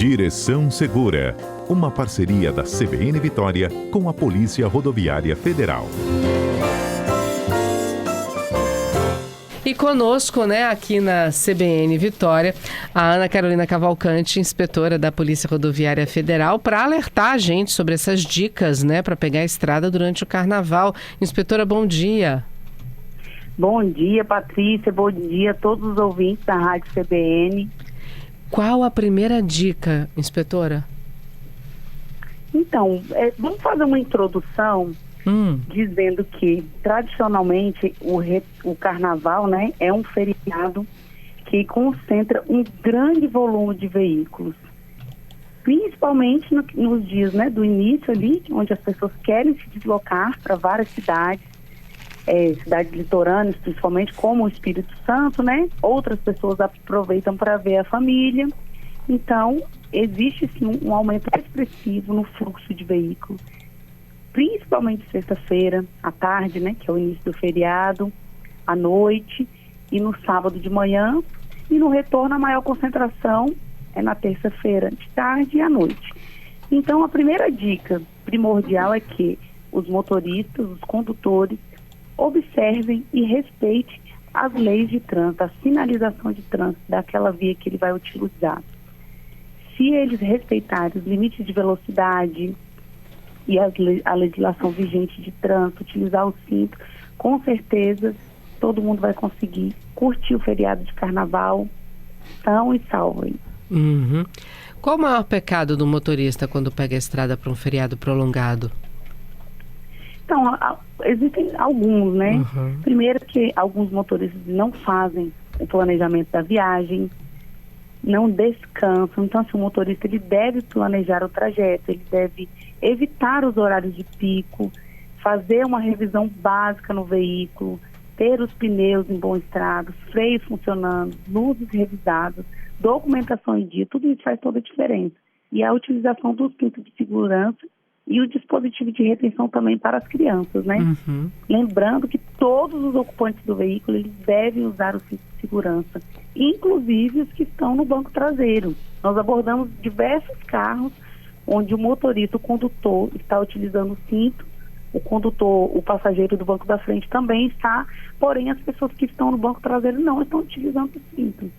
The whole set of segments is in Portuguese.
Direção Segura, uma parceria da CBN Vitória com a Polícia Rodoviária Federal. E conosco, aqui na CBN Vitória, a Ana Carolina Cavalcante, inspetora da Polícia Rodoviária Federal, para alertar a gente sobre essas dicas, para pegar a estrada durante o Carnaval. Inspetora, bom dia. Bom dia, Patrícia. Bom dia a todos os ouvintes da Rádio CBN. Qual a primeira dica, inspetora? Então, vamos fazer uma introdução dizendo que, tradicionalmente, o Carnaval, é um feriado que concentra um grande volume de veículos. Principalmente nos dias do início ali, onde as pessoas querem se deslocar para várias cidades, cidades litorâneas, principalmente como o Espírito Santo, Outras pessoas aproveitam para ver a família. Então, existe sim um aumento expressivo no fluxo de veículos, principalmente sexta-feira, à tarde, que é o início do feriado, à noite e no sábado de manhã. E no retorno, a maior concentração é na terça-feira, de tarde e à noite. Então, a primeira dica primordial é que os motoristas, os condutores, observem e respeitem as leis de trânsito, a sinalização de trânsito daquela via que ele vai utilizar. Se eles respeitarem os limites de velocidade e a legislação vigente de trânsito, utilizar o cinto, com certeza todo mundo vai conseguir curtir o feriado de Carnaval são e salvo. Uhum. Qual o maior pecado do motorista quando pega a estrada para um feriado prolongado? Então, existem alguns, Uhum. Primeiro que alguns motoristas não fazem o planejamento da viagem, não descansam. Então, se o motorista ele deve planejar o trajeto, ele deve evitar os horários de pico, fazer uma revisão básica no veículo, ter os pneus em bom estado, freios funcionando, luzes revisadas, documentação em dia, tudo isso faz toda a diferença. E a utilização do cinto de segurança e o dispositivo de retenção também para as crianças, Uhum. Lembrando que todos os ocupantes do veículo, eles devem usar o cinto de segurança, inclusive os que estão no banco traseiro. Nós abordamos diversos carros onde o motorista, o condutor, está utilizando o cinto, o condutor, o passageiro do banco da frente também está, porém as pessoas que estão no banco traseiro não estão utilizando o cinto.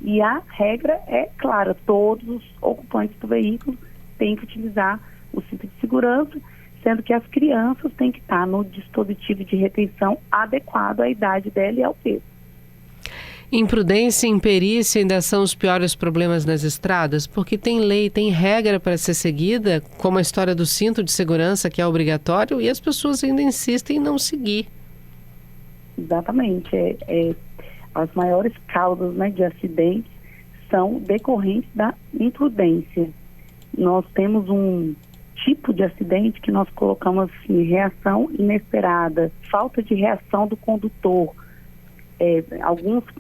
E a regra é clara, todos os ocupantes do veículo têm que utilizar o cinto de segurança, sendo que as crianças têm que estar no dispositivo de retenção adequado à idade dela e ao peso. Imprudência e imperícia ainda são os piores problemas nas estradas, porque tem lei, tem regra para ser seguida, como a história do cinto de segurança, que é obrigatório, e as pessoas ainda insistem em não seguir. Exatamente. As maiores causas de acidentes são decorrentes da imprudência. Nós temos um tipo de acidente que nós colocamos assim, reação inesperada, falta de reação do condutor.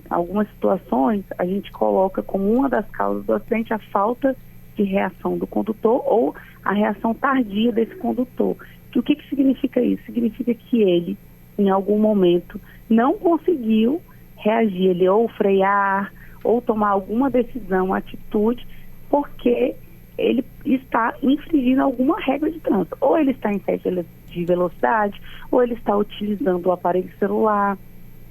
Algumas situações a gente coloca como uma das causas do acidente a falta de reação do condutor ou a reação tardia desse condutor. O que significa isso? Significa que ele, em algum momento, não conseguiu reagir, ele ou frear, ou tomar alguma decisão, atitude, porque ele está infringindo alguma regra de trânsito. Ou ele está em excesso de velocidade, ou ele está utilizando o aparelho celular,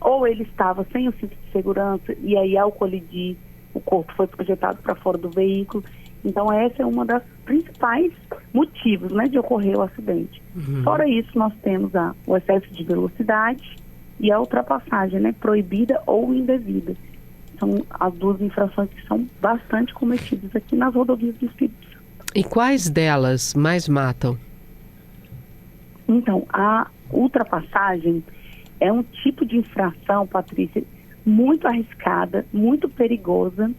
ou ele estava sem o cinto de segurança e aí ao colidir o corpo foi projetado para fora do veículo. Então essa é uma das principais motivos de ocorrer o acidente. Uhum. Fora isso, nós temos o excesso de velocidade e a ultrapassagem proibida ou indevida. São as duas infrações que são bastante cometidas aqui nas rodovias do Espírito Santo. E quais delas mais matam? Então, a ultrapassagem é um tipo de infração, Patrícia, muito arriscada, muito perigosa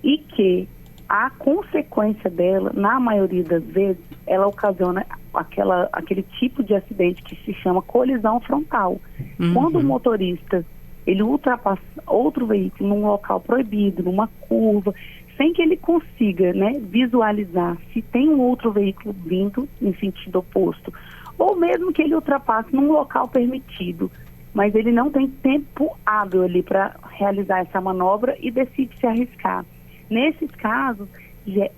e que a consequência dela, na maioria das vezes, ela ocasiona aquele tipo de acidente que se chama colisão frontal. Uhum. Quando o motorista ele ultrapassa outro veículo num local proibido, numa curva, sem que ele consiga visualizar se tem um outro veículo vindo em sentido oposto, ou mesmo que ele ultrapasse num local permitido, mas ele não tem tempo hábil ali para realizar essa manobra e decide se arriscar. Nesses casos,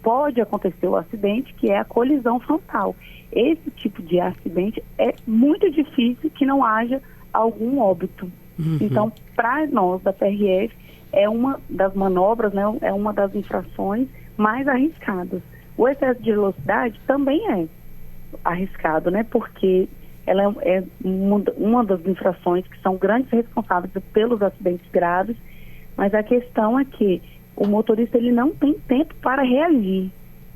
pode acontecer o acidente, que é a colisão frontal. Esse tipo de acidente é muito difícil que não haja algum óbito. Então, para nós da PRF, é uma das manobras, né, é uma das infrações mais arriscadas. O excesso de velocidade também é arriscado, né, porque ela é uma das infrações que são grandes responsáveis pelos acidentes graves, mas a questão é que o motorista ele não tem tempo para reagir.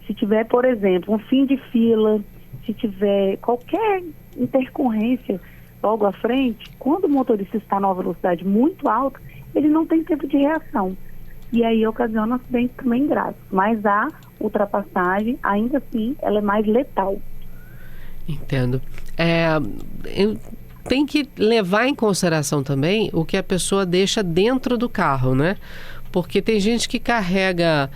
Se tiver, por exemplo, um fim de fila, se tiver qualquer intercorrência logo à frente, quando o motorista está numa velocidade muito alta, ele não tem tempo de reação. E aí ocasiona um acidente também grave. Mas a ultrapassagem, ainda assim, ela é mais letal. Entendo. Tem que levar em consideração também o que a pessoa deixa dentro do carro, né? Porque tem gente que carrega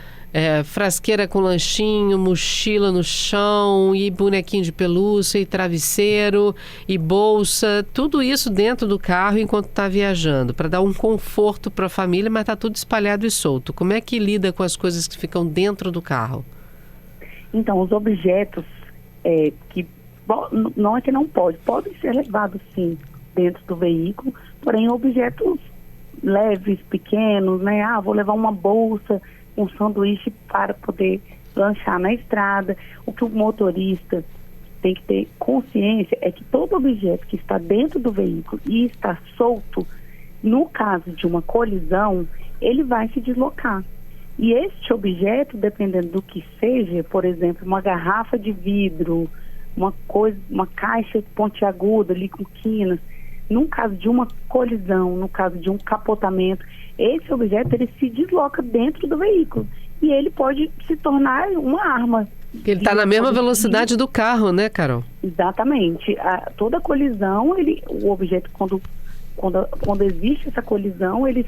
frasqueira com lanchinho, mochila no chão, e bonequinho de pelúcia, e travesseiro, e bolsa, tudo isso dentro do carro enquanto está viajando, para dar um conforto para a família, mas está tudo espalhado e solto. Como é que lida com as coisas que ficam dentro do carro? Então, os objetos não é que não podem ser levados sim dentro do veículo, porém objetos leves, pequenos, né? Vou levar uma bolsa, um sanduíche para poder lanchar na estrada. O que o motorista tem que ter consciência é que todo objeto que está dentro do veículo e está solto, no caso de uma colisão, ele vai se deslocar. E este objeto, dependendo do que seja, por exemplo, uma garrafa de vidro, uma caixa pontiaguda ali com quinas, no caso de uma colisão, no caso de um capotamento, esse objeto ele se desloca dentro do veículo e ele pode se tornar uma arma. Ele está na mesma velocidade do carro, né, Carol? Exatamente. Toda colisão, o objeto, quando existe essa colisão, ele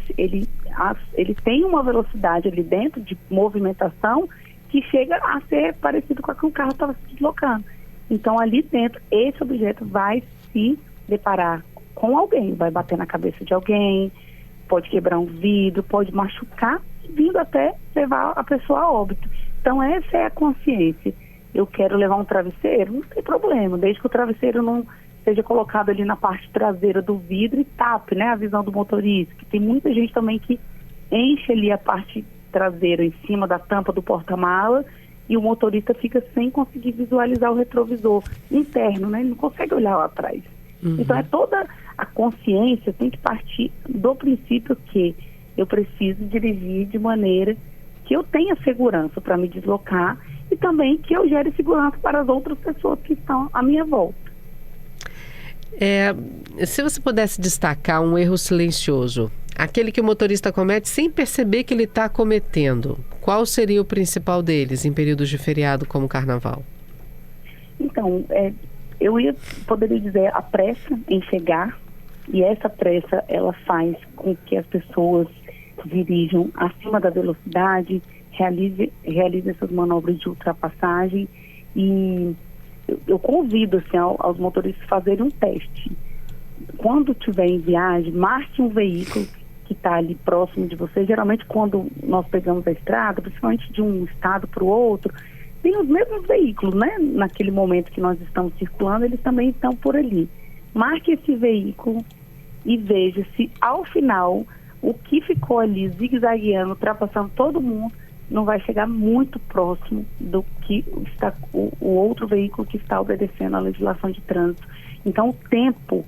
tem uma velocidade ali dentro de movimentação que chega a ser parecido com a que o carro estava se deslocando. Então, ali dentro, esse objeto vai se deparar com alguém, vai bater na cabeça de alguém, pode quebrar um vidro, pode machucar, vindo até levar a pessoa a óbito. Então, essa é a consciência. Eu quero levar um travesseiro, não tem problema, desde que o travesseiro não seja colocado ali na parte traseira do vidro e tape, né, a visão do motorista, que tem muita gente também que enche ali a parte traseira em cima da tampa do porta-mala e o motorista fica sem conseguir visualizar o retrovisor interno, né, ele não consegue olhar lá atrás. Então, toda a consciência tem que partir do princípio que eu preciso dirigir de maneira que eu tenha segurança para me deslocar e também que eu gere segurança para as outras pessoas que estão à minha volta. Se você pudesse destacar um erro silencioso, aquele que o motorista comete sem perceber que ele está cometendo, qual seria o principal deles em períodos de feriado como o Carnaval? Então, poderia dizer a pressa em chegar, e essa pressa ela faz com que as pessoas dirijam acima da velocidade, realize essas manobras de ultrapassagem, e eu convido assim, aos motoristas a fazerem um teste. Quando estiver em viagem, marque um veículo que está ali próximo de você. Geralmente quando nós pegamos a estrada, principalmente de um estado para o outro, tem os mesmos veículos, né? Naquele momento que nós estamos circulando, eles também estão por ali. Marque esse veículo e veja se ao final o que ficou ali zigue-zagueando, ultrapassando todo mundo, não vai chegar muito próximo do que está o outro veículo que está obedecendo à legislação de trânsito. Então, o tempo,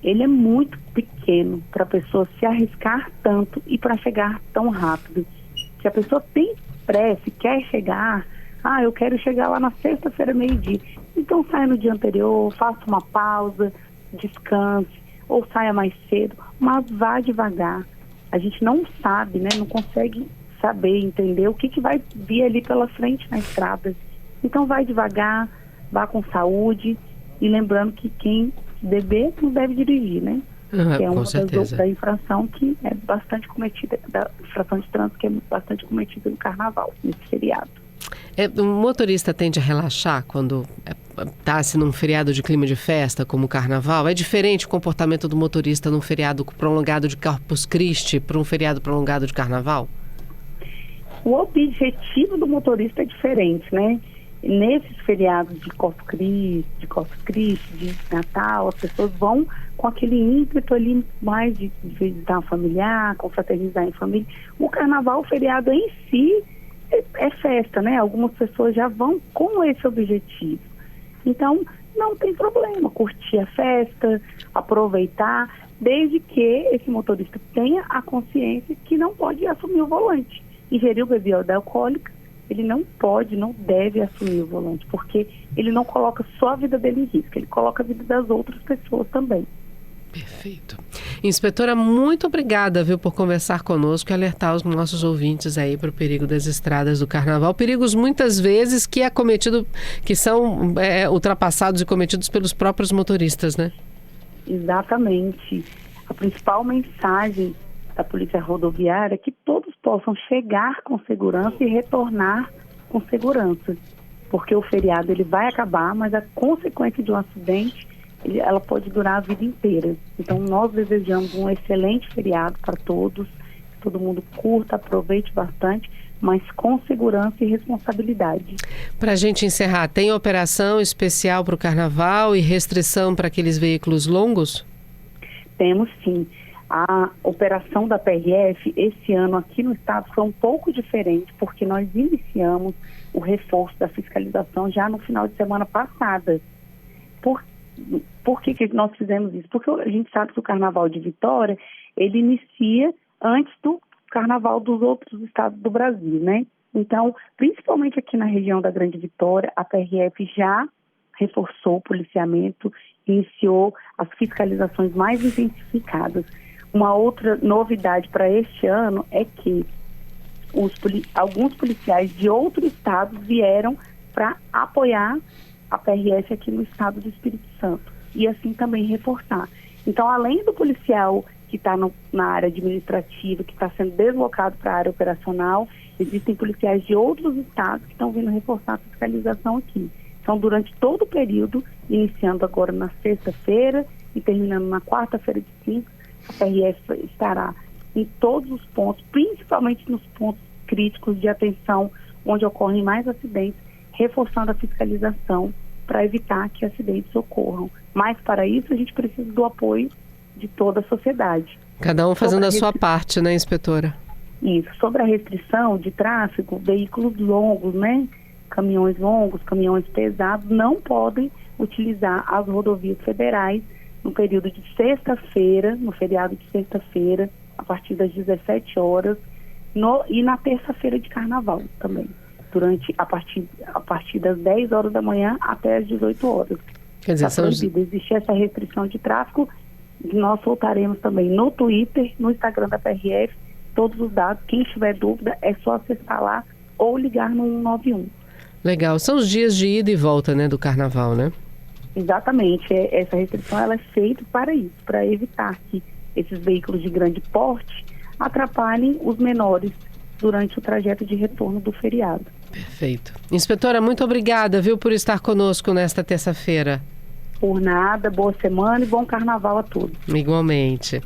ele é muito pequeno para a pessoa se arriscar tanto e para chegar tão rápido. Se a pessoa tem pressa, quer chegar, eu quero chegar lá na sexta-feira, meio-dia. Então, saia no dia anterior, faça uma pausa, descanse, ou saia mais cedo, mas vá devagar. A gente não sabe, né? Não consegue saber, entender o que vai vir ali pela frente na estrada. Então vai devagar, vá com saúde e lembrando que quem beber não deve dirigir, né? Que é uma da infração que é bastante cometida, da infração de trânsito que é bastante cometida no Carnaval, nesse feriado. O motorista tende a relaxar quando está num feriado de clima de festa, como o Carnaval? É diferente o comportamento do motorista num feriado prolongado de Corpus Christi para um feriado prolongado de Carnaval? o objetivo do motorista é diferente, né? Nesses feriados de Corpus Christi, de Natal, as pessoas vão com aquele ímpeto ali mais de visitar um familiar, confraternizar em família. O carnaval, o feriado em si, é festa, né? Algumas pessoas já vão com esse objetivo. Então, não tem problema curtir a festa, aproveitar, desde que esse motorista tenha a consciência que não pode assumir o volante. Ingeriu bebida alcoólica, ele não pode, não deve assumir o volante, porque ele não coloca só a vida dele em risco, ele coloca a vida das outras pessoas também. Perfeito. Inspetora, muito obrigada, viu, por conversar conosco e alertar os nossos ouvintes aí para o perigo das estradas do carnaval. Perigos muitas vezes que são ultrapassados e cometidos pelos próprios motoristas, né? Exatamente. A principal mensagem da Polícia Rodoviária é que todos possam chegar com segurança e retornar com segurança. Porque o feriado ele vai acabar, mas a consequência de um acidente ela pode durar a vida inteira. Então nós desejamos um excelente feriado para todos, que todo mundo curta, aproveite bastante, mas com segurança e responsabilidade. Para a gente encerrar, tem operação especial para o carnaval e restrição para aqueles veículos longos? Temos sim. A operação da PRF esse ano aqui no estado foi um pouco diferente, porque nós iniciamos o reforço da fiscalização já no final de semana passada. Por que nós fizemos isso? Porque a gente sabe que o Carnaval de Vitória, ele inicia antes do Carnaval dos outros estados do Brasil, né? Então, principalmente aqui na região da Grande Vitória, a PRF já reforçou o policiamento, iniciou as fiscalizações mais intensificadas. Uma outra novidade para este ano é que alguns policiais de outros estados vieram para apoiar a PRF aqui no estado do Espírito Santo e assim também reforçar. Então, além do policial que está na área administrativa, que está sendo deslocado para a área operacional, existem policiais de outros estados que estão vindo reforçar a fiscalização aqui. Então, durante todo o período, iniciando agora na sexta-feira e terminando na quarta-feira de cinco, a PRF estará em todos os pontos, principalmente nos pontos críticos de atenção, onde ocorrem mais acidentes, reforçando a fiscalização para evitar que acidentes ocorram. Mas, para isso, a gente precisa do apoio de toda a sociedade. Cada um fazendo a sua parte, né, inspetora? Isso. Sobre a restrição de tráfego, veículos longos, né? Caminhões longos, caminhões pesados, não podem utilizar as rodovias federais no período de sexta-feira, no feriado de sexta-feira, a partir das 17 horas, e na terça-feira de carnaval também, a partir das 10 horas da manhã até as 18 horas. Quer dizer, existe essa restrição de tráfego. Nós soltaremos também no Twitter, no Instagram da PRF, todos os dados. Quem tiver dúvida é só acessar lá ou ligar no 191. Legal. São os dias de ida e volta, né, do carnaval, né? Exatamente. Essa restrição ela é feita para isso, para evitar que esses veículos de grande porte atrapalhem os menores durante o trajeto de retorno do feriado. Perfeito. Inspetora, muito obrigada, viu, por estar conosco nesta terça-feira. Por nada, boa semana e bom carnaval a todos. Igualmente.